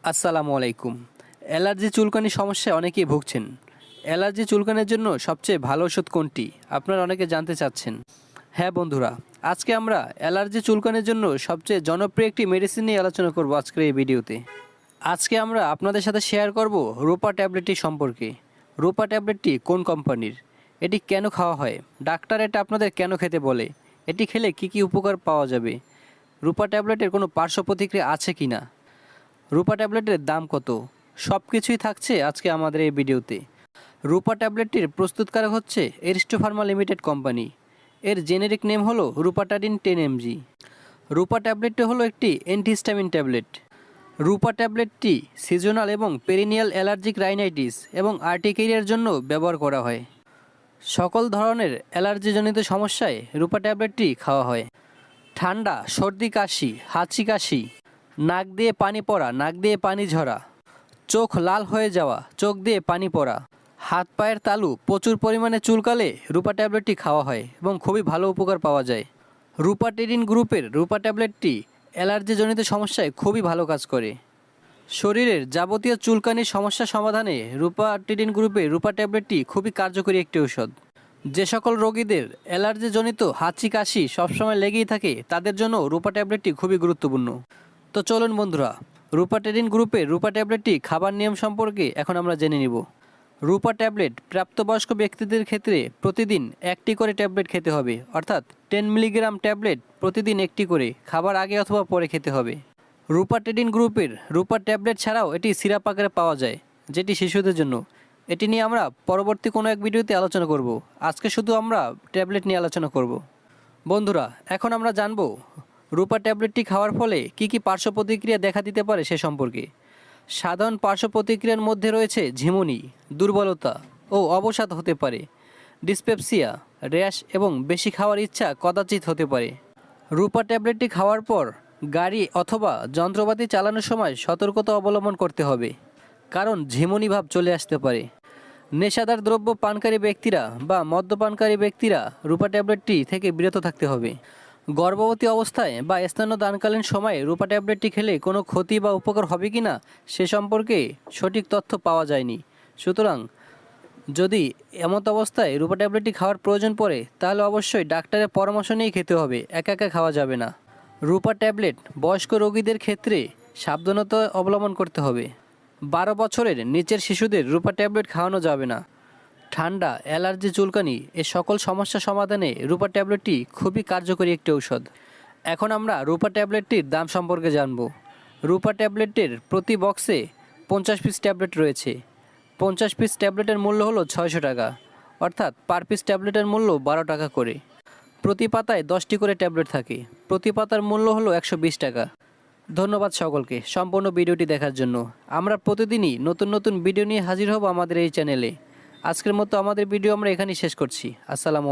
আসসালামু আলাইকুম। অ্যালার্জি চুলকানি সমস্যায় অনেকেই ভুগছেন। অ্যালার্জি চুলকানির জন্য সবচেয়ে ভালো ওষুধ কোনটি? আপনারা অনেকে জানতে চাচ্ছেন। হ্যাঁ বন্ধুরা, আজকে আমরা অ্যালার্জি চুলকানির জন্য সবচেয়ে জনপ্রিয় একটি মেডিসিন নিয়ে আলোচনা করব আজকের এই ভিডিওতে। আজকে আমরা আপনাদের সাথে শেয়ার করব রূপা ট্যাবলেটটি সম্পর্কে। রূপা ট্যাবলেটটি কোন কোম্পানির? এটি কেন খাওয়া হয়? ডাক্তার এটা আপনাদের কেন খেতে বলে? এটি খেলে কী কী উপকার পাওয়া যাবে? রূপা ট্যাবলেটের কোনো পার্শ্ব প্রতিক্রিয়া আছে কি না? রূপা ট্যাবলেটের দাম কত? সব কিছুই থাকছে আজকে আমাদের এই ভিডিওতে। রূপা ট্যাবলেটটির প্রস্তুতকারক হচ্ছে এরিস্টো ফার্মা লিমিটেড কোম্পানি। এর জেনেরিক নেম হলো রূপাটাডিন 10 mg। রূপা ট্যাবলেটটি হলো একটি অ্যান্টিহিস্টামিন ট্যাবলেট। রূপা ট্যাবলেটটি সিজনাল এবং পেরিনিয়াল অ্যালার্জিক রাইনাইটিস এবং আর্টিকেরিয়ার জন্য ব্যবহার করা হয়। সকল ধরনের অ্যালার্জিজনিত সমস্যায় রূপা ট্যাবলেটটি খাওয়া হয়। ঠান্ডা, সর্দি, কাশি, হাঁচি কাশি, নাক দিয়ে পানি পড়া, নাক দিয়ে পানি ঝরা, চোখ লাল হয়ে যাওয়া, চোখ দিয়ে পানি পড়া, হাত পায়ের তালু প্রচুর পরিমাণে চুলকালে রূপা ট্যাবলেটটি খাওয়া হয় এবং খুবই ভালো উপকার পাওয়া যায়। রূপাটেডিন গ্রুপের রূপা ট্যাবলেটটি অ্যালার্জিজনিত সমস্যায় খুবই ভালো কাজ করে। শরীরের যাবতীয় চুলকানির সমস্যা সমাধানে রূপাটেডিন গ্রুপের রূপা ট্যাবলেটটি খুবই কার্যকরী একটি ঔষধ। যে সকল রোগীদের অ্যালার্জিজনিত হাঁচি কাশি সবসময় লেগেই থাকে তাদের জন্য রূপা ট্যাবলেটটি খুবই গুরুত্বপূর্ণ। তো চলুন বন্ধুরা, রূপাটেডিন গ্রুপের রূপা ট্যাবলেটটি খাবার নিয়ম সম্পর্কে এখন আমরা জেনে নিব। রূপা ট্যাবলেট প্রাপ্তবয়স্ক ব্যক্তিদের ক্ষেত্রে প্রতিদিন একটি করে ট্যাবলেট খেতে হবে, অর্থাৎ 10 মিলিগ্রাম ট্যাবলেট প্রতিদিন একটি করে খাবার আগে অথবা পরে খেতে হবে। রূপাটেডিন গ্রুপের রূপা ট্যাবলেট ছাড়াও এটি সিরাপ আকারে পাওয়া যায়, যেটি শিশুদের জন্য। এটি নিয়ে আমরা পরবর্তী কোনো এক ভিডিওতে আলোচনা করব। আজকে শুধু আমরা ট্যাবলেট নিয়ে আলোচনা করব। বন্ধুরা, এখন আমরা জানব রূপা ট্যাবলেটটি খাওয়ার ফলে কী কী পার্শ্ব প্রতিক্রিয়া দেখা দিতে পারে সে সম্পর্কে। সাধারণ পার্শ্ব প্রতিক্রিয়ার মধ্যে রয়েছে ঝিমুনি, দুর্বলতা ও অবসাদ হতে পারে, ডিসপেপসিয়া, র্যাশ এবং বেশি খাওয়ার ইচ্ছা কদাচিৎ হতে পারে। রূপা ট্যাবলেটটি খাওয়ার পর গাড়ি অথবা যন্ত্রপাতি চালানোর সময় সতর্কতা অবলম্বন করতে হবে, কারণ ঝিমুনি ভাব চলে আসতে পারে। নেশাদার দ্রব্য পানকারী ব্যক্তিরা বা মদ্যপানকারী ব্যক্তিরা রূপা ট্যাবলেটটি থেকে বিরত থাকতে হবে। গর্ভবতী অবস্থায় বা স্তন্যদানকালীন সময়ে রূপা ট্যাবলেটটি খেলে কোনো ক্ষতি বা উপকার হবে কি না সে সম্পর্কে সঠিক তথ্য পাওয়া যায়নি। সুতরাং যদি এমত অবস্থায় রূপা ট্যাবলেটটি খাওয়ার প্রয়োজন পড়ে তাহলে অবশ্যই ডাক্তারের পরামর্শ নিয়ে খেতে হবে, একা একা খাওয়া যাবে না। রূপা ট্যাবলেট বয়স্ক রোগীদের ক্ষেত্রে সাবধানতা অবলম্বন করতে হবে। 12 বছরের নিচের শিশুদের রূপা ট্যাবলেট খাওয়ানো যাবে না। ঠান্ডা, অ্যালার্জি, চুলকানি এ সকল সমস্যা সমাধানে রূপা ট্যাবলেটটি খুবই কার্যকরী একটি ঔষধ। এখন আমরা রূপা ট্যাবলেটটির দাম সম্পর্কে জানব। রূপা ট্যাবলেটের প্রতি বক্সে 50 পিস ট্যাবলেট রয়েছে। 50 পিস ট্যাবলেটের মূল্য হলো 600 টাকা, অর্থাৎ পার পিস ট্যাবলেটের মূল্য 12 টাকা করে। প্রতি পাতায় 10টি করে ট্যাবলেট থাকে। প্রতি পাতার মূল্য হলো 120 টাকা। ধন্যবাদ সকলকে সম্পূর্ণ ভিডিওটি দেখার জন্য। আমরা প্রতিদিনই নতুন নতুন ভিডিও নিয়ে হাজির হব আমাদের এই চ্যানেলে। আজকের মতো আমাদের ভিডিও আমরা এখানেই শেষ করছি। আসসালামু